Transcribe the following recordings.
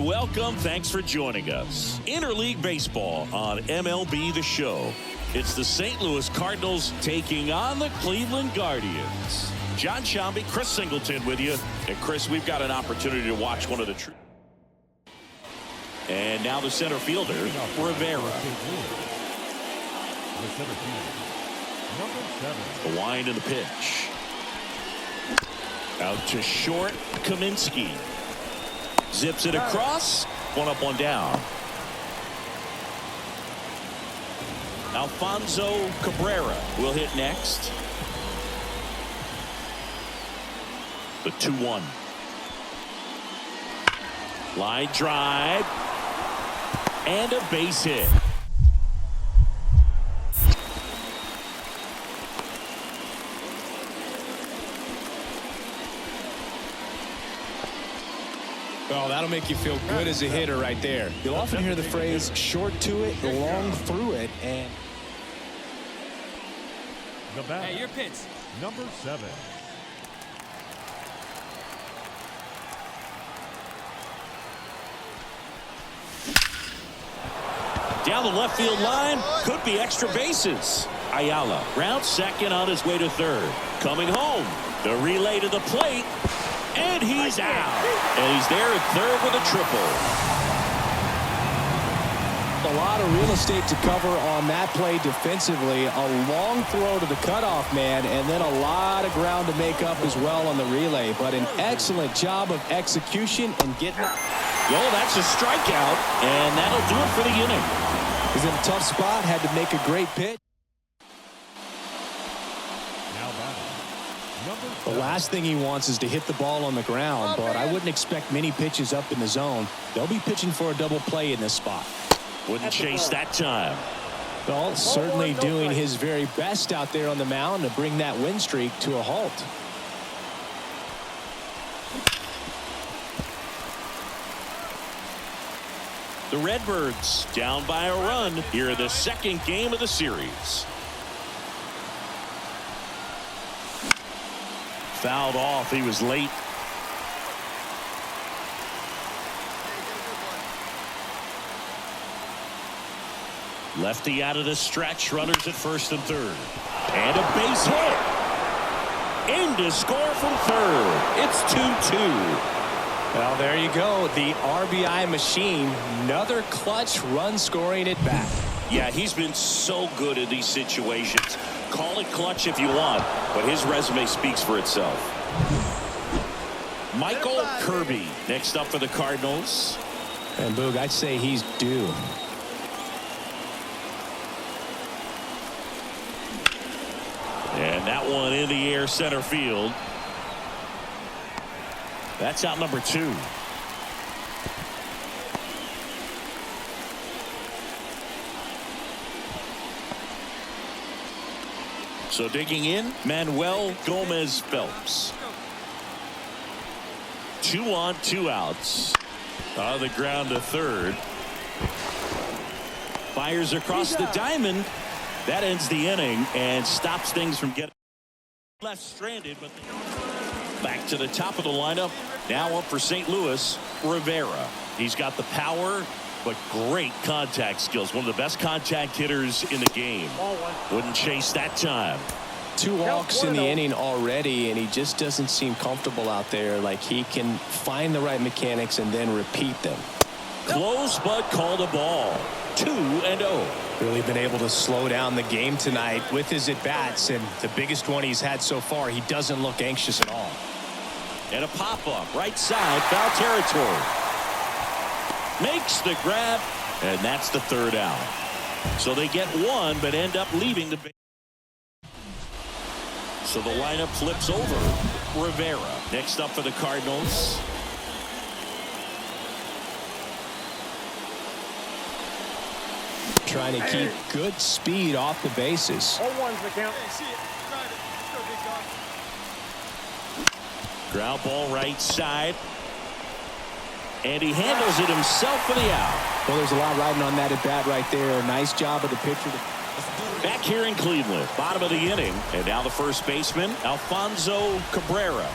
And welcome. Thanks for joining us. Interleague Baseball on MLB The Show. It's the St. Louis Cardinals taking on the Cleveland Guardians. John Shambi, Chris Singleton with you. And Chris, we've got an opportunity to watch one of the true. And now the center fielder, Rivera. The wind and the pitch. Out to short, Kaminsky. Zips it across. One up, one down. Alfonso Cabrera will hit next. The 2-1. Line drive. And a base hit. Oh, that'll make you feel good as a hitter right there. You'll often hear the phrase short to it, long through it, and the bat. Hey, your pitch. Number 7. Down the left field line, could be extra bases. Ayala rounds second on his way to third. Coming home, the relay to the plate, and he's out. And he's there at third with a triple. a lot of real estate to cover on that play defensively. A long throw to the cutoff man, and then a lot of ground to make up as well on the relay. But an excellent job of execution and getting it. Well, that's a strikeout, and that'll do it for the inning. He's in a tough spot, had to make a great pitch. The last thing he wants is to hit the ball on the ground, but I wouldn't expect many pitches up in the zone. They'll be pitching for a double play in this spot. Wouldn't chase that time. Well, certainly doing his very best out there on the mound to bring that win streak to a halt. The Redbirds down by a run here in the second game of the series. Fouled off. He was late. Lefty out of the stretch. Runners at first and third. And a base hit. In to score from third. It's 2-2. Well, there you go. The RBI machine. Another clutch run scoring at bat. Yeah, he's been so good in these situations. Call it clutch if you want, but his resume speaks for itself. Michael Kirby next up for the Cardinals. And Boog, I'd say he's due. And that one in the air center field. That's out number 2. So digging in, Manuel Gomez Phelps. 2 on, 2 outs. On the ground to third. Fires across the diamond. That ends the inning and stops things from getting left stranded. But back to the top of the lineup. Now up for St. Louis, Rivera. He's got the power, but great contact skills. One of the best contact hitters in the game. Wouldn't chase that time. 2 walks in the inning already, and he just doesn't seem comfortable out there. Like he can find the right mechanics and then repeat them. Close, but called a ball. 2-0. Really been able to slow down the game tonight with his at-bats, and the biggest one he's had so far, he doesn't look anxious at all. And a pop-up, right side, foul territory. Makes the grab, and that's the third out. So they get one, but end up leaving the base. So the lineup flips over. Rivera next up for the Cardinals. Trying to keep good speed off the bases. 0-1's the count. Ground ball right side. And he handles it himself for the out. Well, there's a lot riding on that at bat right there. Nice job of the pitcher. Back here in Cleveland, bottom of the inning. And now the first baseman, Alfonso Cabrera.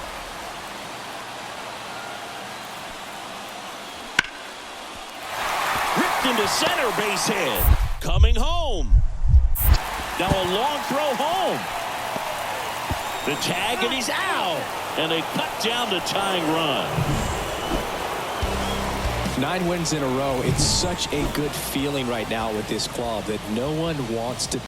into center, base hit. Coming home. Now a long throw home. The tag, and he's out. And they cut down the tying run. 9 wins in a row. It's such a good feeling right now with this club that no one wants to.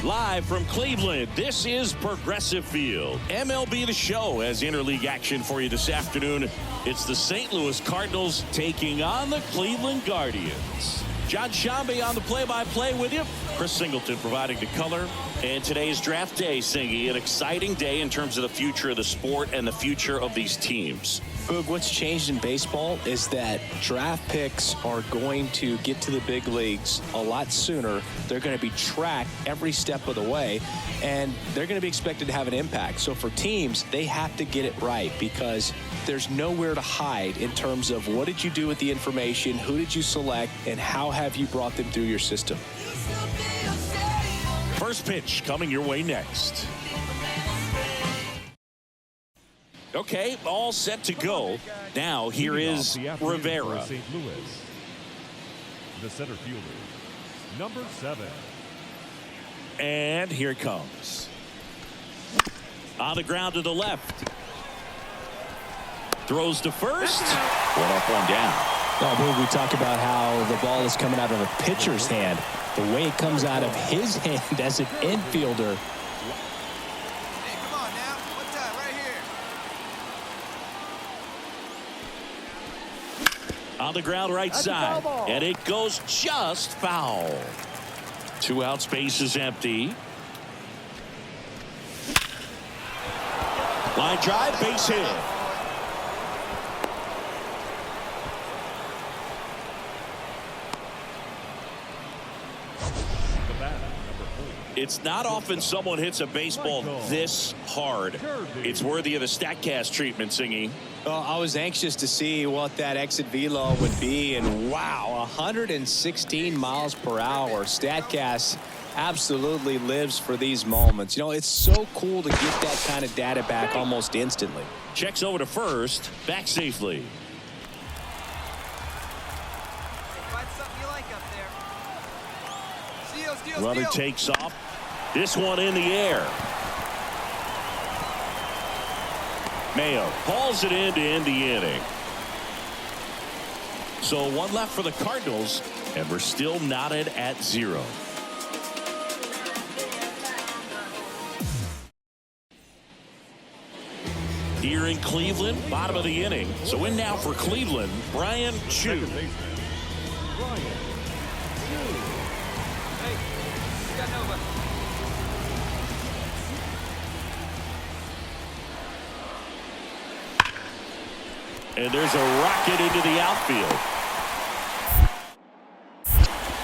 Live from Cleveland, this is Progressive Field. MLB The Show has interleague action for you this afternoon. It's the St. Louis Cardinals taking on the Cleveland Guardians. John Shambi on the play-by-play with you. Chris Singleton providing the color. And today's draft day, Singy, an exciting day in terms of the future of the sport and the future of these teams. Boog, what's changed in baseball is that draft picks are going to get to the big leagues a lot sooner. They're going to be tracked every step of the way, and they're going to be expected to have an impact. So for teams, they have to get it right because there's nowhere to hide in terms of what did you do with the information, who did you select, and how have you brought them through your system. First pitch coming your way next. Okay, all set to go. Now here is Rivera. St. Louis. The center fielder, number 7. And here it comes. On the ground to the left. Throws to first. One up, one down. Oh, Boog, we talk about how the ball is coming out of a pitcher's hand. The way it comes out of his hand as an infielder. Hey, come on now. One time, right here. On the ground right side. And it goes just foul. 2 outs, base is empty. Line drive, base hit. It's not often someone hits a baseball this hard. It's worthy of the StatCast treatment, Singy. Well, I was anxious to see what that exit velo would be, and wow, 116 miles per hour. StatCast absolutely lives for these moments. You know, it's so cool to get that kind of data back almost instantly. Checks over to first, back safely. Find something you like up there. Steal. Runner takes off. This one in the air. Mayo hauls it in to end the inning. So one left for the Cardinals, and we're still knotted at 0. Here in Cleveland, bottom of the inning. So in now for Cleveland, Brian Chu. Hey, we got Nova. And there's a rocket into the outfield.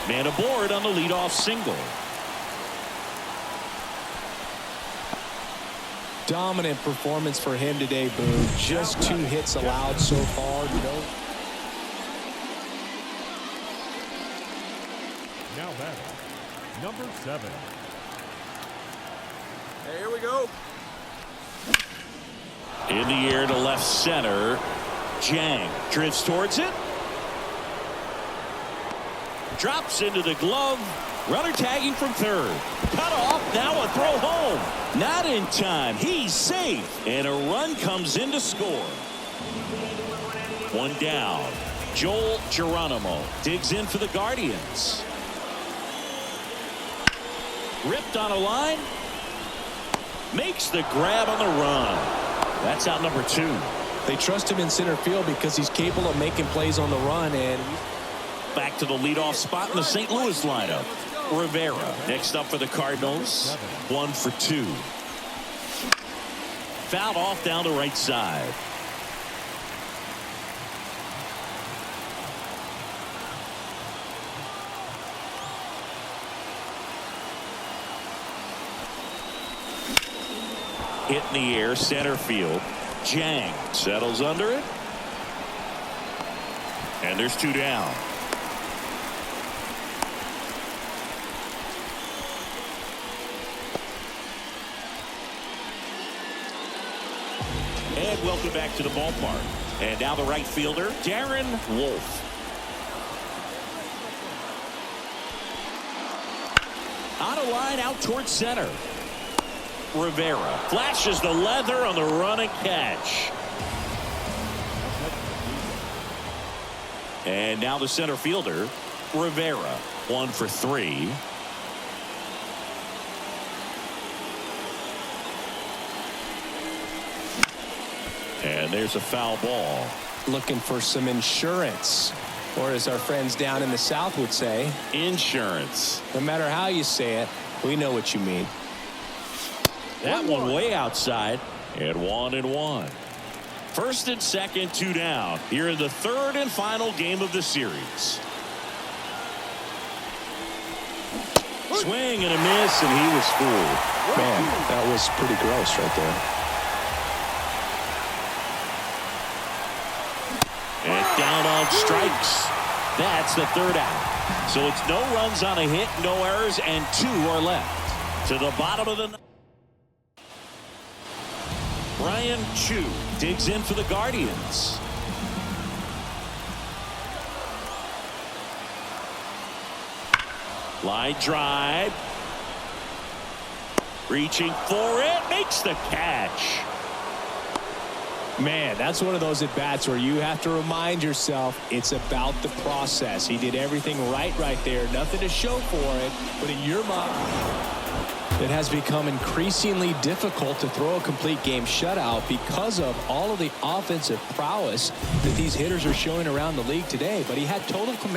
Man aboard on the leadoff single. Dominant performance for him today, Boone. Just 2 hits allowed so far. now batting, number 7. Hey, here we go. In the air to left center. Jang drifts towards it. Drops into the glove. Runner tagging from third. Cut off. Now a throw home. Not in time. He's safe. And a run comes in to score. 1 down. Joel Geronimo digs in for the Guardians. Ripped on a line. Makes the grab on the run. That's out number 2. They trust him in center field because he's capable of making plays on the run. And back to the leadoff spot in the St. Louis lineup. Rivera next up for the Cardinals. 1 for 2. Fouled off down the right side. hit in the air, center field. Jang settles under it. And there's 2 down. And welcome back to the ballpark. And now the right fielder, Darren Wolf. On a line out towards center. Rivera flashes the leather on the run and catch. And now the center fielder, Rivera, 1 for 3. And there's a foul ball. Looking for some insurance, or as our friends down in the South would say, Insurance. no matter how you say it, we know what you mean. That one way outside. And 1-1. First and second, 2 down. Here in the 3rd and final game of the series. Swing and a miss, and he was fooled. Man, that was pretty gross right there. And down on strikes. That's the 3rd out. So it's no runs on a hit, no errors, and 2 are left. To the bottom of the ninth. Brian Chu digs in for the Guardians. Line drive. Reaching for it. Makes the catch. Man, that's one of those at-bats where you have to remind yourself it's about the process. He did everything right there. Nothing to show for it. But in your mind, it has become increasingly difficult to throw a complete game shutout because of all of the offensive prowess that these hitters are showing around the league today. But he had total command.